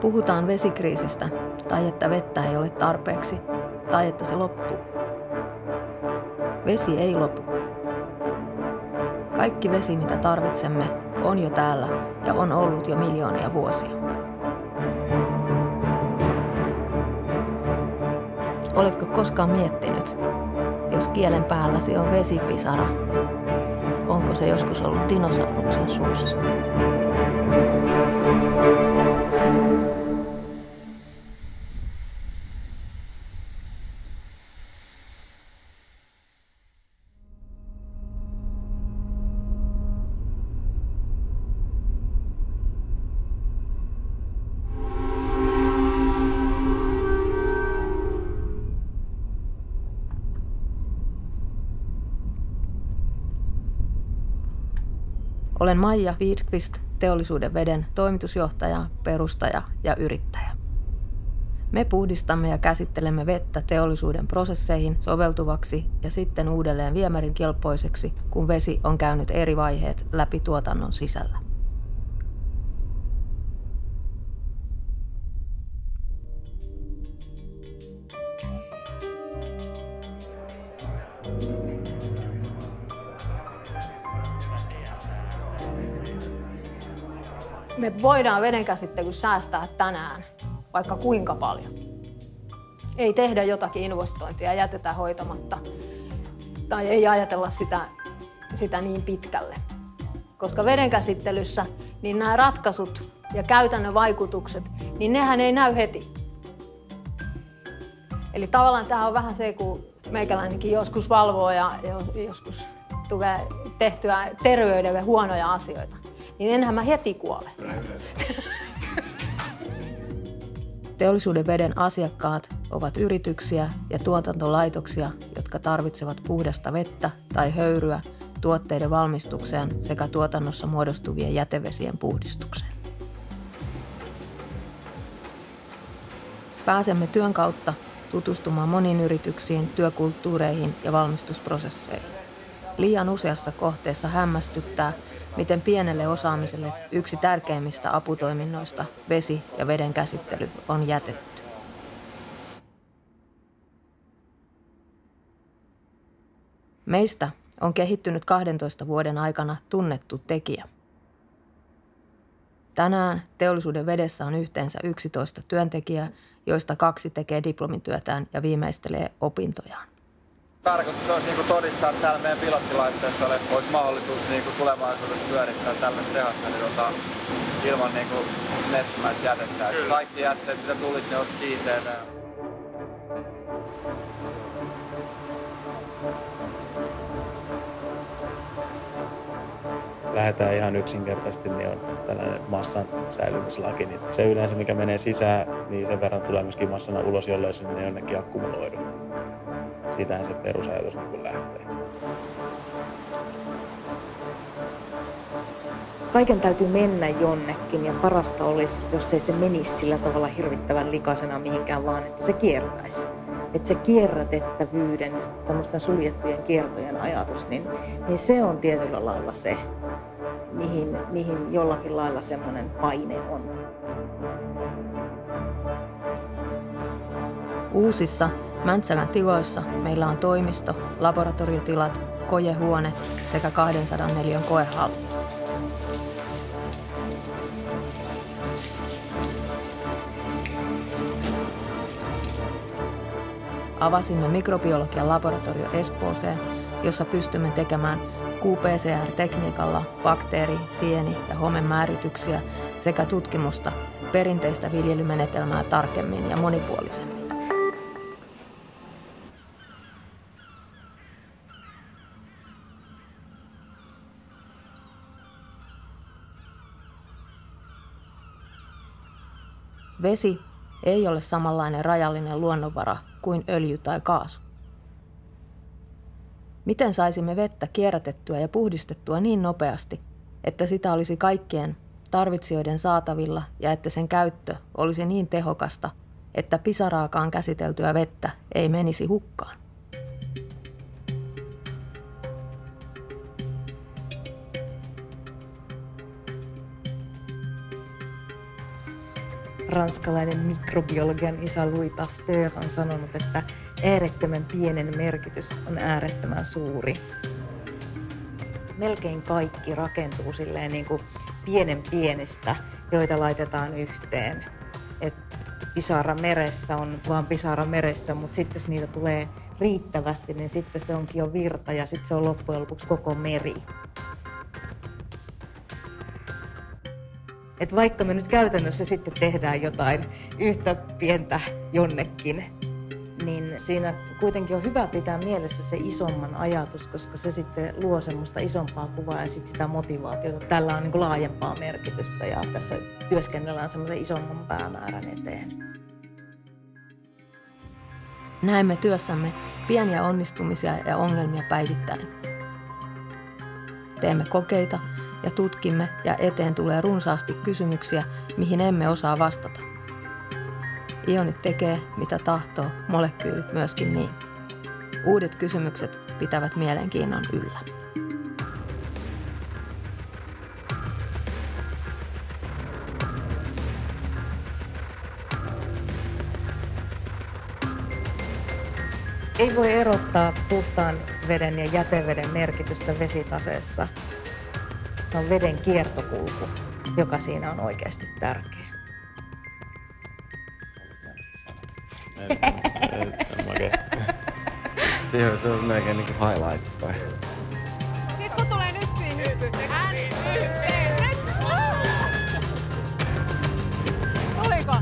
Puhutaan vesikriisistä, tai että vettä ei ole tarpeeksi, tai että se loppuu. Vesi ei lopu. Kaikki vesi, mitä tarvitsemme, on jo täällä ja on ollut jo miljoonia vuosia. Oletko koskaan miettinyt, jos kielen päälläsi on vesipisara, onko se joskus ollut dinosauruksen suussa? Olen Maija Widqvist, Teollisuuden veden toimitusjohtaja, perustaja ja yrittäjä. Me puhdistamme ja käsittelemme vettä teollisuuden prosesseihin soveltuvaksi ja sitten uudelleen viemärin kelpoiseksi, kun vesi on käynyt eri vaiheet läpi tuotannon sisällä. Me voidaan vedenkäsittelyssä säästää tänään vaikka kuinka paljon. Ei tehdä jotakin investointia ja jätetä hoitamatta. Tai ei ajatella sitä niin pitkälle. Koska vedenkäsittelyssä niin nämä ratkaisut ja käytännön vaikutukset, niin nehän ei näy heti. Eli tavallaan tämä on vähän se, kun meikäläinenkin joskus valvoo ja joskus tulee tehtyä terveydelle huonoja asioita. Niin enhän mä heti kuole. Teollisuuden veden asiakkaat ovat yrityksiä ja tuotantolaitoksia, jotka tarvitsevat puhdasta vettä tai höyryä tuotteiden valmistukseen sekä tuotannossa muodostuvien jätevesien puhdistukseen. Pääsemme työn kautta tutustumaan moniin yrityksiin, työkulttuureihin ja valmistusprosesseihin. Liian useassa kohteessa hämmästyttää, miten pienelle osaamiselle yksi tärkeimmistä aputoiminnoista, vesi- ja veden käsittely, on jätetty. Meistä on kehittynyt 12 vuoden aikana tunnettu tekijä. Tänään Teollisuuden vedessä on yhteensä 11 työntekijää, joista 2 tekee diplomityötään ja viimeistelee opintojaan. Tarkoitus olisi todistaa, että täällä meidän pilottilaitteistolle olisi mahdollisuus tulevaisuudessa pyörittää tällaista tehasta ilman nestemäistä jätettä. Kaikki jätteet, mitä tulisi, ne olisi kiinteitä. Lähdetään ihan yksinkertaisesti, niin on tällainen massan säilymislaki. Niin se yleensä, mikä menee sisään, niin sen verran tulee myöskin massana ulos, jollei se menee jonnekin akkumuloidu. Siitähän se perusajatus lähtee. Kaiken täytyy mennä jonnekin ja parasta olisi, jos ei se menisi sillä tavalla hirvittävän likaisena mihinkään, vaan että se kiertäisi. Että se kierrätettävyyden, tämmöisten suljettujen kiertojen ajatus, niin se on tietyllä lailla se, mihin jollakin lailla semmoinen paine on. Uusissa Mäntsälän tiloissa meillä on toimisto, laboratoriotilat, koehuone sekä 200 neliön koehalli. Avasimme mikrobiologian laboratorio Espooseen, jossa pystymme tekemään qPCR-tekniikalla bakteeri-, sieni- ja homemäärityksiä sekä tutkimusta perinteistä viljelymenetelmää tarkemmin ja monipuolisemmin. Vesi ei ole samanlainen rajallinen luonnonvara kuin öljy tai kaasu. Miten saisimme vettä kierrätettyä ja puhdistettua niin nopeasti, että sitä olisi kaikkien tarvitsijoiden saatavilla ja että sen käyttö olisi niin tehokasta, että pisaraakaan käsiteltyä vettä ei menisi hukkaan? ranskalainen mikrobiologian isä Louis Pasteur on sanonut, että äärettömän pienen merkitys on äärettömän suuri. Melkein kaikki rakentuu silleen niin kuin pienen pienistä, joita laitetaan yhteen. Et pisara meressä on vaan pisara meressä, mutta sitten jos niitä tulee riittävästi, niin sitten se onkin jo virta ja sitten se on loppujen lopuksi koko meri. Et vaikka me nyt käytännössä sitten tehdään jotain yhtä pientä jonnekin, niin siinä kuitenkin on hyvä pitää mielessä se isomman ajatus, koska se sitten luo semmoista isompaa kuvaa ja sitten sitä motivaatiota. Tällä on niin kuin laajempaa merkitystä ja tässä työskennellään semmoisen isomman päämäärän eteen. Näemme työssämme pieniä onnistumisia ja ongelmia päivittäin. Teemme kokeita ja tutkimme ja eteen tulee runsaasti kysymyksiä, mihin emme osaa vastata. Ionit tekee, mitä tahtoo, molekyylit myöskin niin. Uudet kysymykset pitävät mielenkiinnon yllä. Ei voi erottaa puhtaan veden ja jäteveden merkitystä vesitaseessa. Se on veden kiertokulku, joka siinä on oikeasti tärkeä. Se on melkein niinku highlight toi. Nyt kun tulee nyt hyppy. Tuliko?